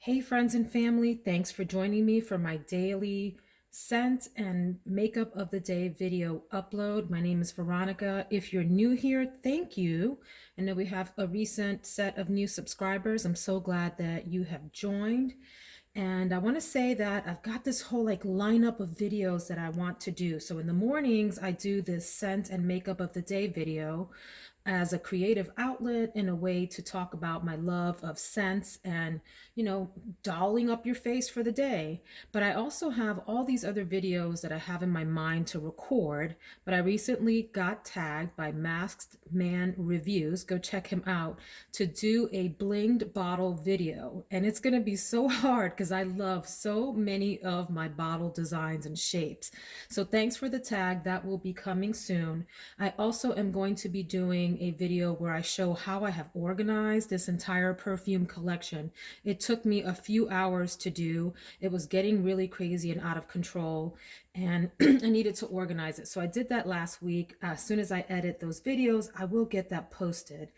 Hey, friends and family, thanks for joining me for my daily scent and makeup of the day video upload. My name is Veronica. If you're new here, thank you. I know we have a recent set of new subscribers. I'm so glad that you have joined. And I want to say that I've got this whole like lineup of videos that I want to do. So in the mornings, I do this scent and makeup of the day video as a creative outlet and a way to talk about my love of scents and, dolling up your face for the day. But I also have all these other videos that I have in my mind to record. But I recently got tagged by Masked Man Reviews, go check him out, to do a blinged bottle video. And it's going to be so hard because I love so many of my bottle designs and shapes. So thanks for the tag. That will be coming soon. I also am going to be doing a video where I show how I have organized this entire perfume collection. It took me a few hours to do. It was getting really crazy and out of control, and I needed to organize it. So I did that last week. As soon as I edit those videos, I will get that posted.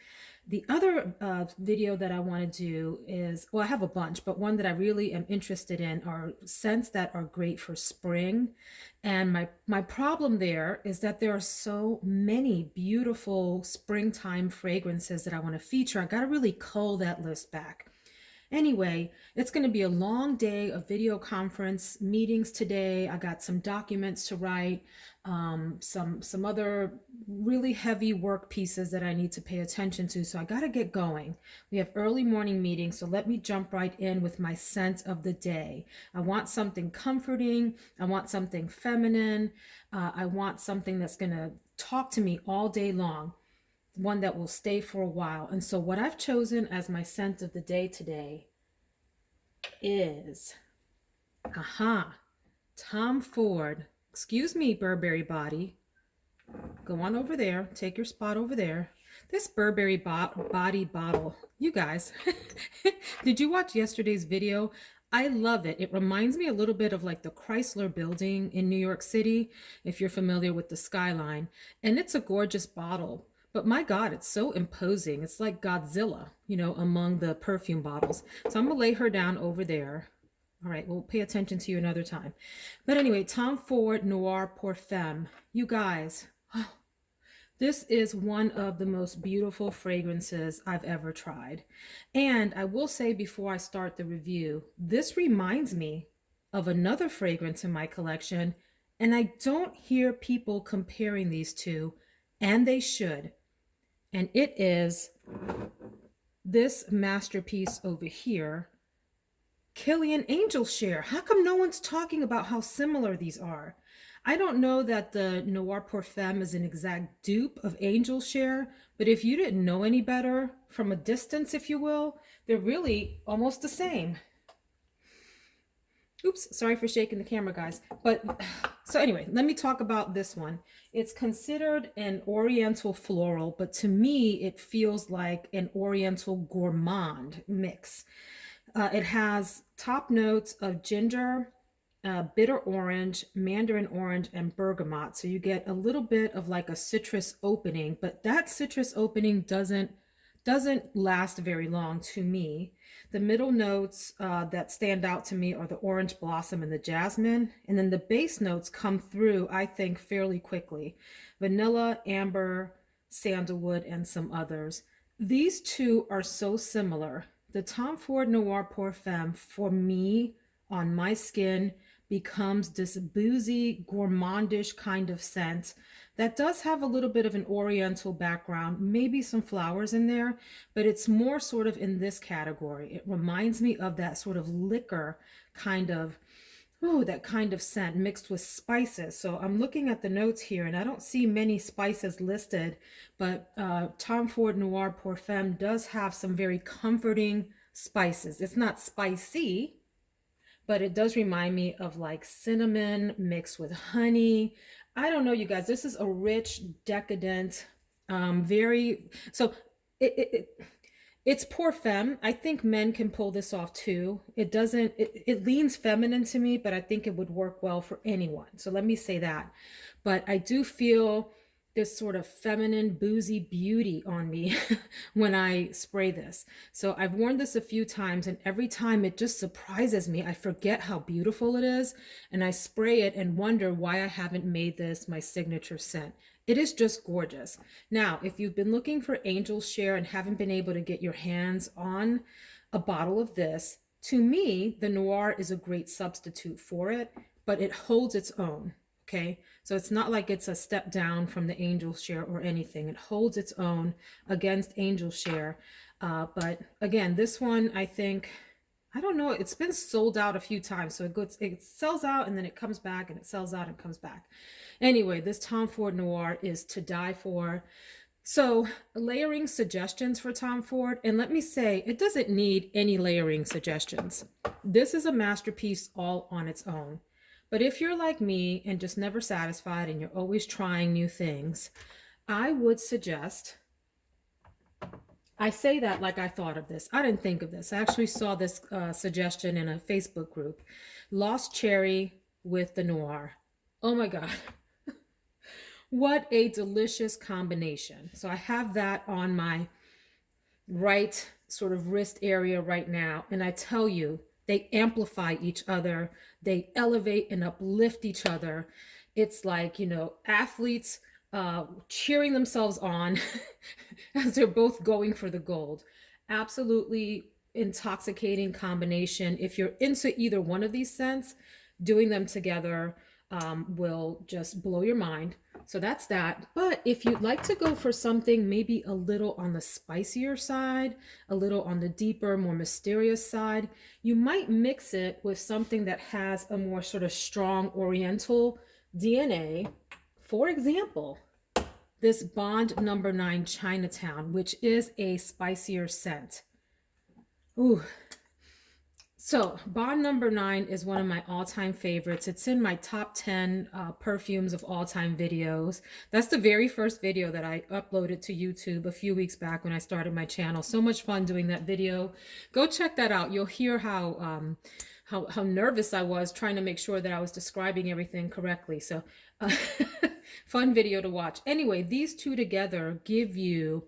The other video that I want to do is, well, I have a bunch, but one that I really am interested in are scents that are great for spring. And my problem there is that there are so many beautiful springtime fragrances that I want to feature. I got to really cull that list back. Anyway, it's going to be a long day of video conference meetings today. I got some documents to write, some other really heavy work pieces that I need to pay attention to. So I got to get going. We have early morning meetings, so let me jump right in with my scent of the day. I want something comforting. I want something feminine. I want something that's going to talk to me all day long, one that will stay for a while. And so what I've chosen as my scent of the day today is, Tom Ford. Excuse me, Burberry body. Go on over there. Take your spot over there. This Burberry body bottle. You guys, did you watch yesterday's video? I love it. It reminds me a little bit of like the Chrysler building in New York City, if you're familiar with the skyline. And it's a gorgeous bottle. But my God, it's so imposing. It's like Godzilla, among the perfume bottles. So I'm going to lay her down over there. All right, we'll pay attention to you another time. But anyway, Tom Ford Noir pour Femme. You guys, this is one of the most beautiful fragrances I've ever tried. And I will say before I start the review, this reminds me of another fragrance in my collection, and I don't hear people comparing these two, and they should. And it is this masterpiece over here, Killian Angel Share. How come no one's talking about how similar these are? I don't know that the Noir pour Femme is an exact dupe of Angel Share, but if you didn't know any better, from a distance, if you will, they're really almost the same. Oops, sorry for shaking the camera, guys. But so anyway, let me talk about this one. It's considered an oriental floral, but to me, it feels like an oriental gourmand mix. It has top notes of ginger, bitter orange, mandarin orange, and bergamot. So you get a little bit of like a citrus opening, but that citrus opening doesn't last very long to me. The middle notes that stand out to me are the orange blossom and the jasmine. And then the base notes come through, I think, fairly quickly. Vanilla, amber, sandalwood, and some others. These two are so similar. The Tom Ford Noir pour Femme, for me, on my skin, becomes this boozy, gourmandish kind of scent that does have a little bit of an oriental background, maybe some flowers in there, but it's more sort of in this category. It reminds me of that sort of liquor kind of, that kind of scent mixed with spices. So I'm looking at the notes here and I don't see many spices listed, but Tom Ford Noir pour Femme does have some very comforting spices. It's not spicy, but it does remind me of like cinnamon mixed with honey. I don't know, you guys, this is a rich, decadent, so it's pour femme. I think men can pull this off too. It leans feminine to me, but I think it would work well for anyone. So let me say that. But I do feel this sort of feminine boozy beauty on me when I spray this. So I've worn this a few times, and every time it just surprises me. I forget how beautiful it is, and I spray it and wonder why I haven't made this my signature scent. It is just gorgeous. Now, if you've been looking for Angel's Share and haven't been able to get your hands on a bottle of this, to me, the Noir is a great substitute for it, but it holds its own. Okay, so it's not like it's a step down from the Angel Share or anything. It holds its own against Angel Share. But again, this one, I think, I don't know, it's been sold out a few times. So it sells out and then it comes back and it sells out and comes back. Anyway, this Tom Ford Noir is to die for. So, layering suggestions for Tom Ford, and let me say, it doesn't need any layering suggestions. This is a masterpiece all on its own. But if you're like me and just never satisfied and you're always trying new things, I would suggest, I say that like I thought of this. I didn't think of this. I actually saw this suggestion in a Facebook group. Lost Cherry with the Noir. Oh my God. What a delicious combination. So I have that on my right sort of wrist area right now. And I tell you, they amplify each other, they elevate and uplift each other. It's like, athletes cheering themselves on as they're both going for the gold. Absolutely intoxicating combination. If you're into either one of these scents, doing them together will just blow your mind. So that's that. But if you'd like to go for something maybe a little on the spicier side, a little on the deeper, more mysterious side, you might mix it with something that has a more sort of strong Oriental DNA. For example, this Bond Number 9 Chinatown, which is a spicier scent. Ooh. So, Bond Number 9 is one of my all-time favorites. It's in my top 10 perfumes of all-time videos. That's the very first video that I uploaded to YouTube a few weeks back when I started my channel. So much fun doing that video. Go check that out. You'll hear how nervous I was trying to make sure that I was describing everything correctly. So, fun video to watch. Anyway, these two together give you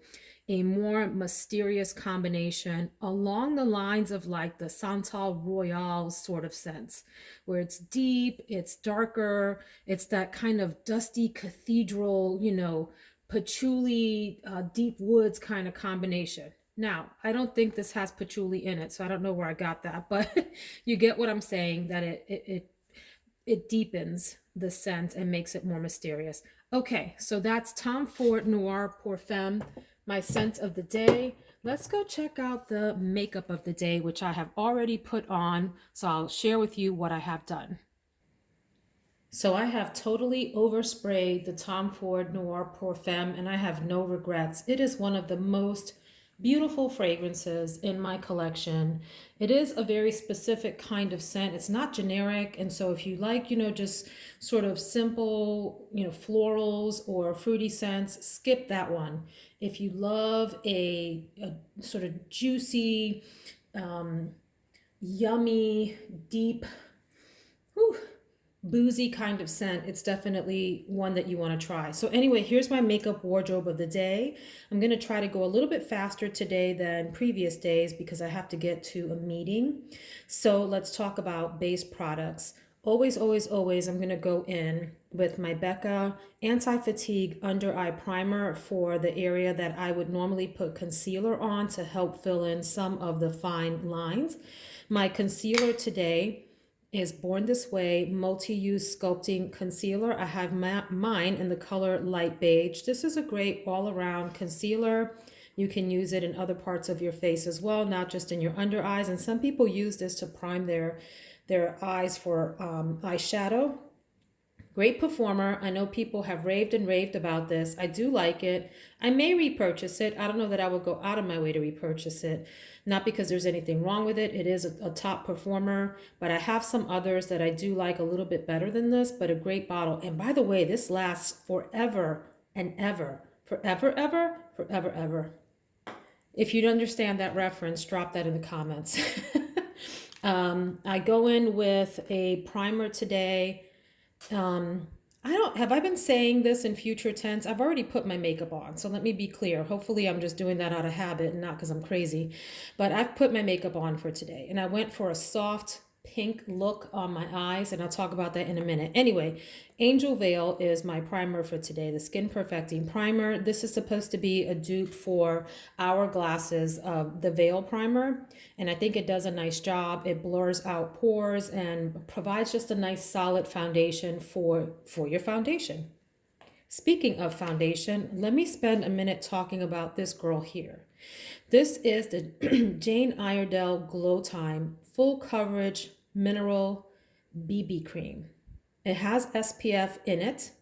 a more mysterious combination along the lines of like the Santal Royale sort of sense, where it's deep, it's darker, it's that kind of dusty cathedral, patchouli, deep woods kind of combination. Now, I don't think this has patchouli in it, so I don't know where I got that, but you get what I'm saying, that it deepens the scent and makes it more mysterious. Okay, so that's Tom Ford Noir Pour Femme, my scent of the day. Let's go check out the makeup of the day, which I have already put on. So I'll share with you what I have done. So I have totally oversprayed the Tom Ford Noir Pour Femme, and I have no regrets. It is one of the most beautiful fragrances in my collection. It is a very specific kind of scent. It's not generic. And so if you like, just sort of simple, florals or fruity scents, skip that one. If you love a sort of juicy, yummy, deep, whew, boozy kind of scent, it's definitely one that you want to try. So anyway, here's my makeup wardrobe of the day. I'm going to try to go a little bit faster today than previous days because I have to get to a meeting. So let's talk about base products. Always, always, always, I'm going to go in with my Becca Anti-Fatigue Under Eye Primer for the area that I would normally put concealer on to help fill in some of the fine lines. My concealer today is Born This Way Multi-Use Sculpting Concealer. I have mine in the color light beige. This is a great all-around concealer. You can use it in other parts of your face as well, not just in your under eyes. And some people use this to prime their eyes for eyeshadow. Great performer. I know people have raved and raved about this. I do like it. I may repurchase it. I don't know that I will go out of my way to repurchase it. Not because there's anything wrong with it. It is a top performer, but I have some others that I do like a little bit better than this, but a great bottle. And by the way, this lasts forever and ever. Forever, ever, forever, ever. If you'd understand that reference, drop that in the comments. I go in with a primer today. Have I been saying this in future tense? I've already put my makeup on, so let me be clear. Hopefully, I'm just doing that out of habit and not because I'm crazy. But I've put my makeup on for today, and I went for a soft pink look on my eyes, and I'll talk about that in a minute. Anyway, Angel Veil is my primer for today, the Skin Perfecting Primer. This is supposed to be a dupe for Hourglass's the Veil Primer, and I think it does a nice job. It blurs out pores and provides just a nice solid foundation for your foundation. Speaking of foundation, let me spend a minute talking about this girl here. This is the Jane Iredale Glow Time Full Coverage Mineral BB Cream. It has SPF in it.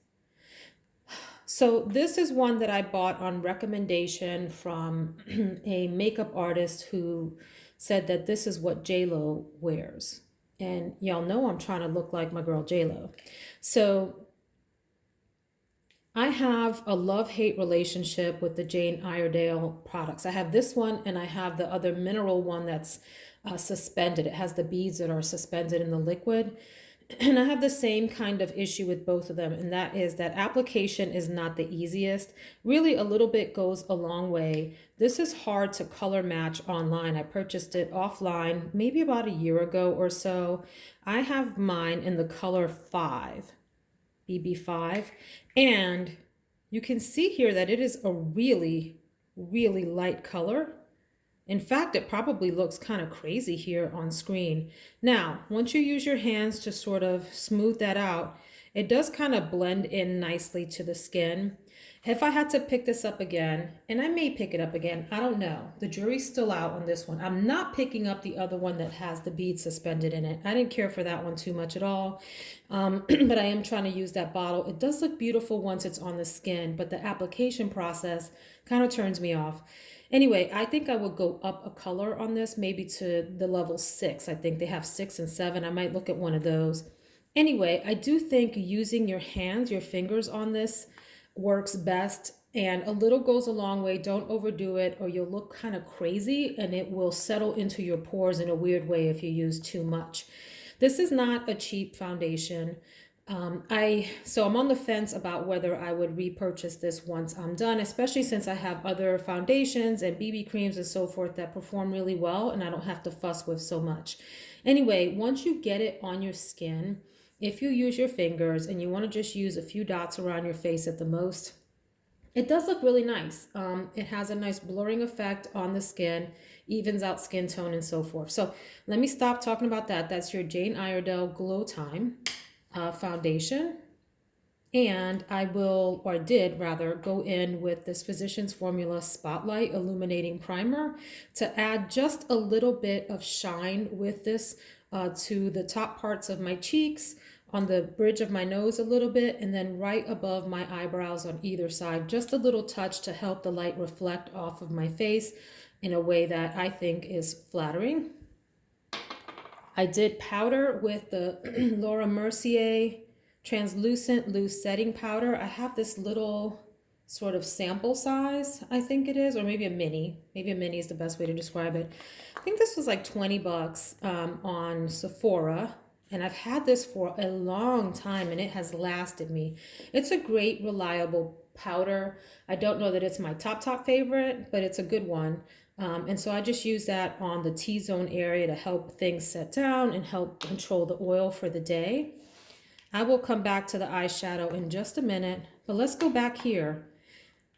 So this is one that I bought on recommendation from a makeup artist who said that this is what J-Lo wears. And y'all know I'm trying to look like my girl J-Lo. So I have a love-hate relationship with the Jane Iredale products. I have this one and I have the other mineral one that's suspended. It has the beads that are suspended in the liquid. And I have the same kind of issue with both of them, and that is that application is not the easiest. Really, a little bit goes a long way. This is hard to color match online. I purchased it offline maybe about a year ago or so. I have mine in the color 5, BB5, and you can see here that it is a really, really light color. In fact, it probably looks kind of crazy here on screen. Now, once you use your hands to sort of smooth that out, it does kind of blend in nicely to the skin. If I had to pick this up again, and I may pick it up again, I don't know. The jury's still out on this one. I'm not picking up the other one that has the beads suspended in it. I didn't care for that one too much at all, but I am trying to use that bottle. It does look beautiful once it's on the skin, but the application process kind of turns me off. Anyway, I think I would go up a color on this, maybe to the level 6. I think they have 6 and 7. I might look at one of those. Anyway, I do think using your hands, your fingers on this works best. And a little goes a long way. Don't overdo it or you'll look kind of crazy and it will settle into your pores in a weird way if you use too much. This is not a cheap foundation. So I'm on the fence about whether I would repurchase this once I'm done, especially since I have other foundations and BB creams and so forth that perform really well and I don't have to fuss with so much. Anyway, once you get it on your skin, if you use your fingers and you want to just use a few dots around your face at the most, it does look really nice. It has a nice blurring effect on the skin, evens out skin tone and so forth. So let me stop talking about that. That's your Jane Iredale Glow Time foundation. And I will, or did rather, go in with this Physicians Formula Spotlight Illuminating Primer to add just a little bit of shine with this to the top parts of my cheeks, on the bridge of my nose a little bit, and then right above my eyebrows on either side. Just a little touch to help the light reflect off of my face in a way that I think is flattering. I did powder with the Laura Mercier translucent loose setting powder. I have this little sort of sample size, I think it is, or maybe a mini. Maybe a mini is the best way to describe it. I think this was like 20 bucks on Sephora. And I've had this for a long time and it has lasted me. It's a great, reliable powder. I don't know that it's my top favorite, but it's a good one. And so I just use that on the T-zone area to help things set down and help control the oil for the day. I will come back to the eyeshadow in just a minute, but let's go back here.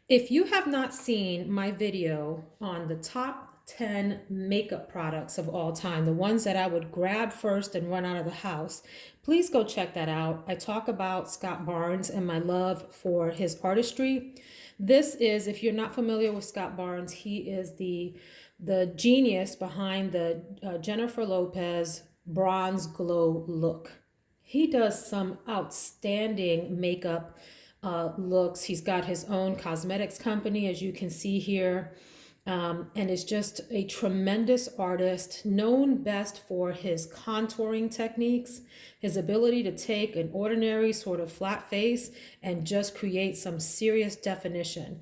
If you have not seen my video on the top 10 makeup products of all time, the ones that I would grab first and run out of the house, please go check that out. I talk about Scott Barnes and my love for his artistry. This is, if you're not familiar with Scott Barnes, he is the genius behind the Jennifer Lopez Bronze Glow look. He does some outstanding makeup looks. He's got his own cosmetics company, as you can see here. And is just a tremendous artist, known best for his contouring techniques, his ability to take an ordinary sort of flat face and just create some serious definition.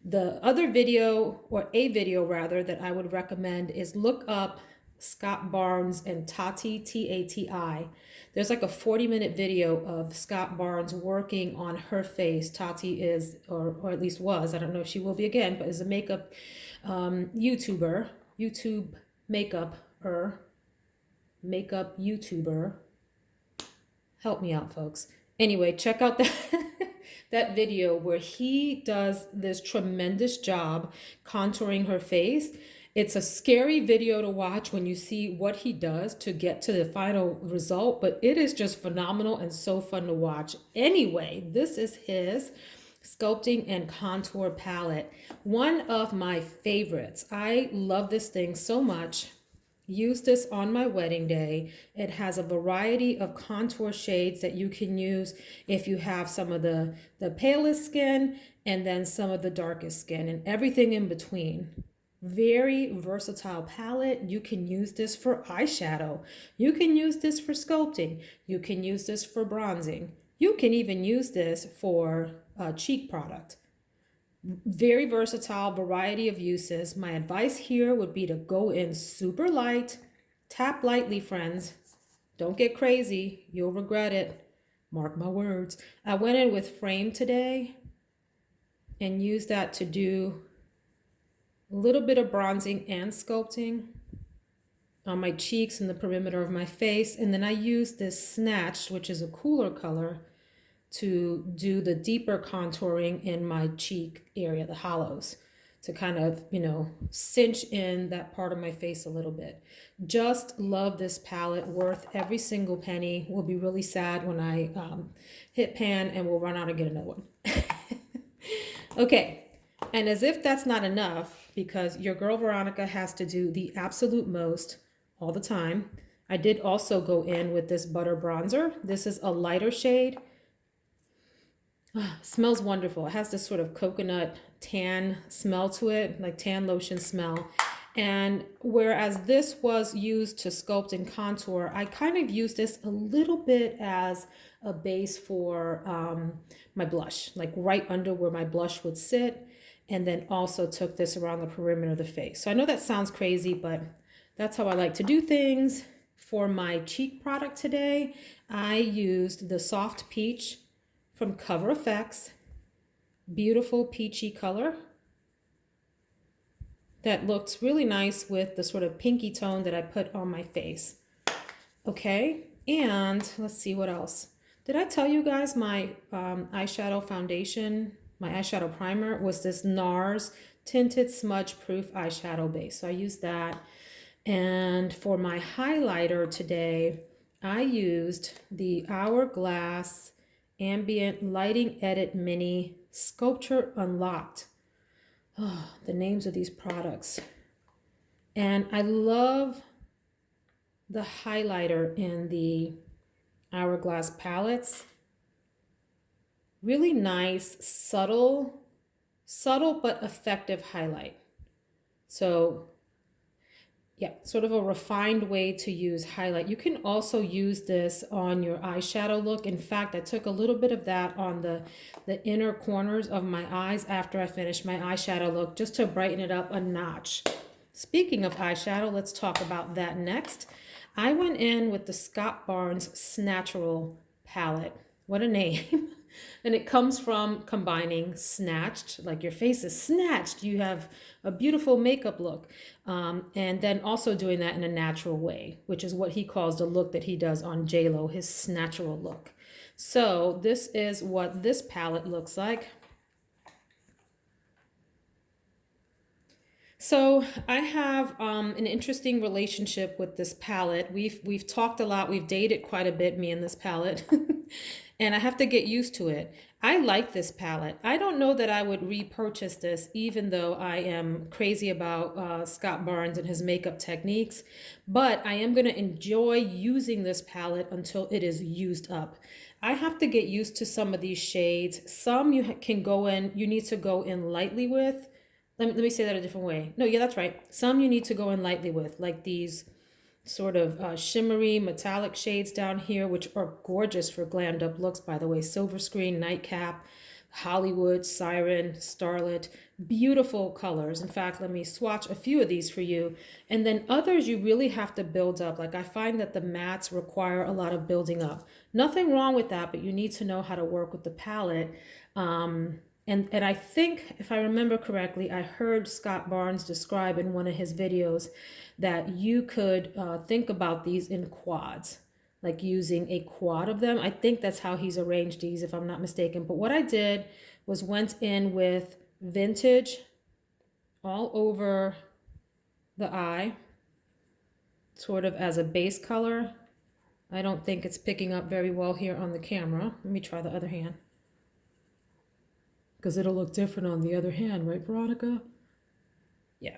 The other video, or a video rather, that I would recommend is look up Scott Barnes and Tati, Tati. There's like a 40-minute video of Scott Barnes working on her face. Tati is, or at least was, I don't know if she will be again, but is a makeup YouTuber, YouTube makeup YouTuber. Help me out, folks. Anyway, check out that that video where he does this tremendous job contouring her face. It's a scary video to watch when you see what he does to get to the final result, but it is just phenomenal and so fun to watch. Anyway, this is his sculpting and contour palette. One of my favorites. I love this thing so much. Use this on my wedding day. It has a variety of contour shades that you can use if you have some of the palest skin and then some of the darkest skin and everything in between. Very versatile palette. You can use this for eyeshadow. You can use this for sculpting. You can use this for bronzing. You can even use this for a cheek product. Very versatile, variety of uses. My advice here would be to go in super light. Tap lightly, friends. Don't get crazy. You'll regret it. Mark my words. I went in with Frame today and used that to do a little bit of bronzing and sculpting on my cheeks and the perimeter of my face. And then I used this Snatched, which is a cooler color, to do the deeper contouring in my cheek area, the hollows, to kind of, cinch in that part of my face a little bit. Just love this palette, worth every single penny. Will be really sad when I hit pan and we'll run out and get another one. Okay, and as if that's not enough, because your girl Veronica has to do the absolute most all the time, I did also go in with this butter bronzer. This is a lighter shade. Smells wonderful. It has this sort of coconut tan smell to it, like tan lotion smell. And whereas this was used to sculpt and contour, I kind of used this a little bit as a base for my blush, like right under where my blush would sit. And then also took this around the perimeter of the face. So I know that sounds crazy, but that's how I like to do things. For my cheek product today, I used the Soft Peach from Cover FX. Beautiful peachy color that looks really nice with the sort of pinky tone that I put on my face. Okay, and let's see what else. Did I tell you guys my eyeshadow foundation, my eyeshadow primer was this NARS Tinted Smudge Proof Eyeshadow Base. So I used that. And for my highlighter today, I used the Hourglass Ambient Lighting Edit Mini Sculpture Unlocked. Oh, the names of these products. And I love the highlighter in the Hourglass palettes. Really nice, subtle but effective highlight. So yeah, sort of a refined way to use highlight. You can also use this on your eyeshadow look. In fact, I took a little bit of that on the inner corners of my eyes after I finished my eyeshadow look, just to brighten it up a notch. Speaking of eyeshadow, let's talk about that next. I went in with the Scott Barnes Snatural palette. What a name. And it comes from combining snatched, like your face is snatched. You have a beautiful makeup look. And then also doing that in a natural way, which is what he calls the look that he does on JLo, his Snatural look. So this is what this palette looks like. So I have an interesting relationship with this palette. We've talked a lot. We've dated quite a bit, me and this palette. And I have to get used to it. I like this palette. I don't know that I would repurchase this, even though I am crazy about Scott Barnes and his makeup techniques. But I am going to enjoy using this palette until it is used up. I have to get used to some of these shades. Some you can go in, you need to go in lightly with. Let me say that a different way. No, yeah, that's right. Some you need to go in lightly with, like these sort of shimmery metallic shades down here, which are gorgeous for glammed up looks, by the way. Silver Screen, Nightcap. Hollywood, Siren, Starlet, beautiful colors. In fact, let me swatch a few of these for you. And then others you really have to build up. Like I find that the mattes require a lot of building up. Nothing wrong with that, but you need to know how to work with the palette. And I think, if I remember correctly, I heard Scott Barnes describe in one of his videos that you could think about these in quads, like using a quad of them. I think that's how he's arranged these, if I'm not mistaken. But what I did was went in with vintage all over the eye, sort of as a base color. I don't think it's picking up very well here on the camera. Let me try the other hand, because it'll look different on the other hand, right, Veronica? Yeah.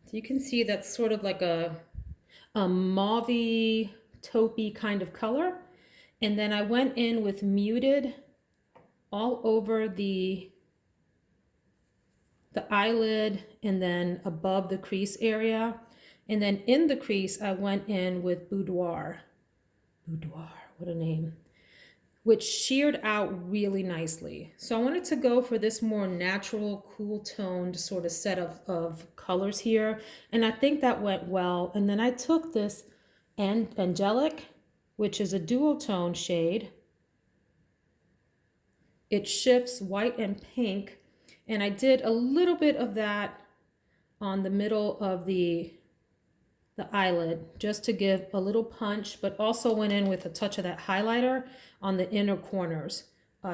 So you can see that's sort of like a mauve-y, taupey kind of color. And then I went in with muted all over the eyelid and then above the crease area. And then in the crease, I went in with boudoir. Boudoir, what a name. Which sheared out really nicely. So I wanted to go for this more natural, cool toned sort of set of colors here. And I think that went well. And then I took this Angelic, which is a dual tone shade. It shifts white and pink. And I did a little bit of that on the middle of the eyelid just to give a little punch, but also went in with a touch of that highlighter on the inner corners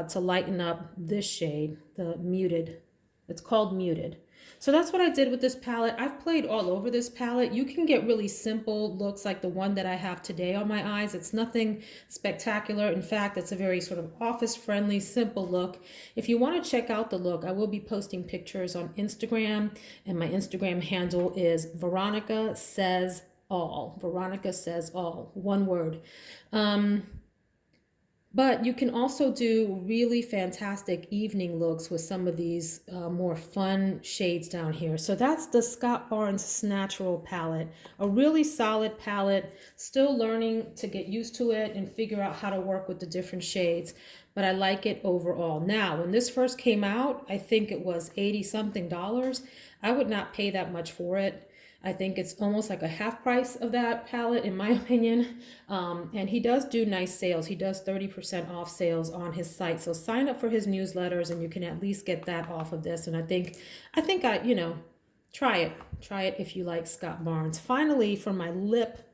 to lighten up this shade, the muted. It's called Muted. So that's what I did with this palette. I've played all over this palette. You can get really simple looks like the one that I have today on my eyes. It's nothing spectacular. In fact, it's a very sort of office-friendly, simple look. If you want to check out the look, I will be posting pictures on Instagram, and my Instagram handle is Veronica Says All. Veronica Says All, one word. But you can also do really fantastic evening looks with some of these more fun shades down here. So that's the Scott Barnes Snatural palette, a really solid palette, still learning to get used to it and figure out how to work with the different shades, but I like it overall. Now, when this first came out, I think it was 80 something dollars. I would not pay that much for it. I think it's almost like a half price of that palette, in my opinion. And he does do nice sales. He does 30% off sales on his site. So sign up for his newsletters and you can at least get that off of this. And I think try it. Try it if you like Scott Barnes. Finally, for my lip,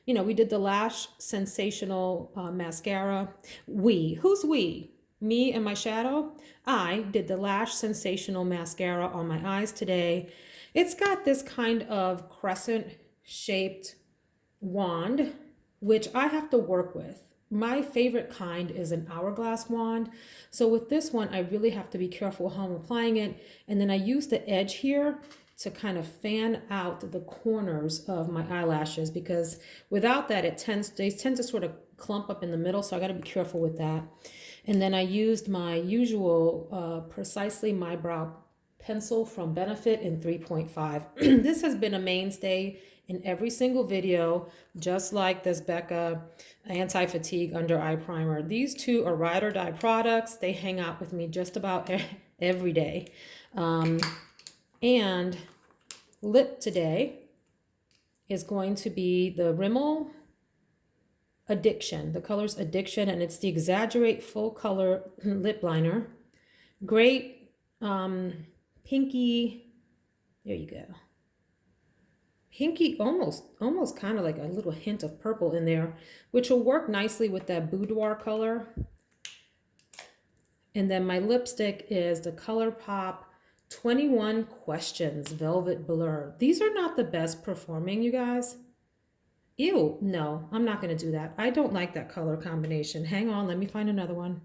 we did the Lash Sensational mascara. Who's we? Me and my shadow? I did the Lash Sensational mascara on my eyes today. It's got this kind of crescent shaped wand, which I have to work with. My favorite kind is an hourglass wand. So with this one, I really have to be careful how I'm applying it. And then I use the edge here to kind of fan out the corners of my eyelashes, because without that, they tend to sort of clump up in the middle. So I got to be careful with that. And then I used my usual Precisely My Brow pencil from Benefit in 3.5. This has been a mainstay in every single video, just like this Becca Anti-Fatigue Under Eye Primer. These two are ride or die products. They hang out with me just about every day. And lip today is going to be the Rimmel Addiction. The color's Addiction, and it's the Exaggerate Full Color Lip Liner. Great pinky, there you go. Pinky, almost kind of like a little hint of purple in there, which will work nicely with that boudoir color. And then my lipstick is the ColourPop 21 Questions Velvet Blur. These are not the best performing, you guys. Ew, no, I'm not going to do that. I don't like that color combination. Hang on, let me find another one.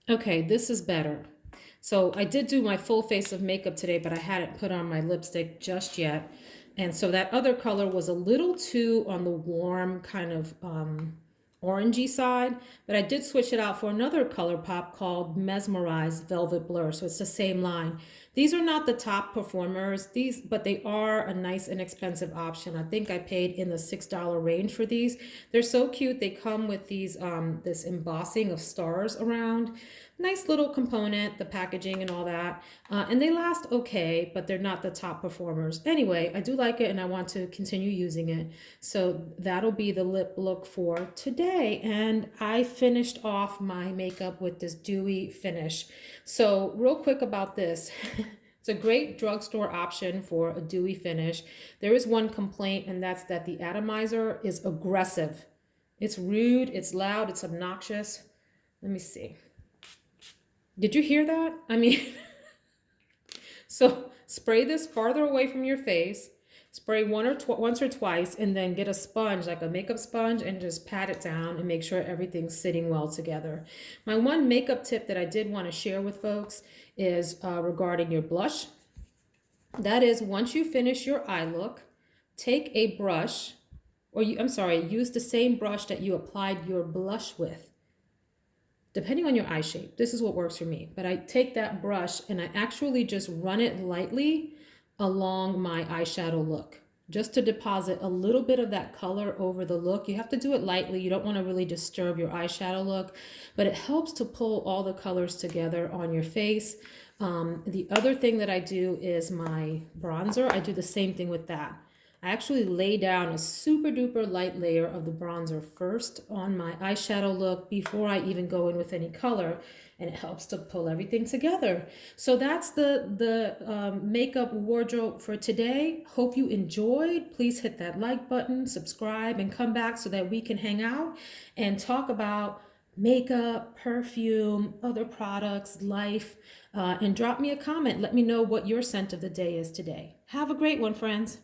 Okay, this is better. So I did do my full face of makeup today, but I hadn't put on my lipstick just yet. And so that other color was a little too on the warm kind of orangey side, but I did switch it out for another ColourPop called Mesmerized Velvet Blur. So it's the same line. These are not the top performers, but they are a nice inexpensive option. I think I paid in the $6 range for these. They're so cute. They come with these this embossing of stars around. Nice little component, the packaging and all that. And they last okay, but they're not the top performers. Anyway, I do like it and I want to continue using it. So that'll be the lip look for today. And I finished off my makeup with this dewy finish. So real quick about this. It's a great drugstore option for a dewy finish. There is one complaint, and that's that the atomizer is aggressive. It's rude, it's loud, it's obnoxious. Let me see. Did you hear that? I mean, so spray this farther away from your face, spray once or twice, and then get a sponge, like a makeup sponge, and just pat it down and make sure everything's sitting well together. My one makeup tip that I did want to share with folks is regarding your blush. That is, once you finish your eye look, take a brush, use the same brush that you applied your blush with. Depending on your eye shape, this is what works for me. But I take that brush and I actually just run it lightly along my eyeshadow look, just to deposit a little bit of that color over the look. You have to do it lightly. You don't want to really disturb your eyeshadow look, but it helps to pull all the colors together on your face. The other thing that I do is my bronzer. I do the same thing with that. I actually lay down a super duper light layer of the bronzer first on my eyeshadow look before I even go in with any color, and it helps to pull everything together. So that's the makeup wardrobe for today. Hope you enjoyed. Please hit that like button, subscribe, and come back so that we can hang out and talk about makeup, perfume, other products, life, and drop me a comment. Let me know what your scent of the day is today. Have a great one, friends.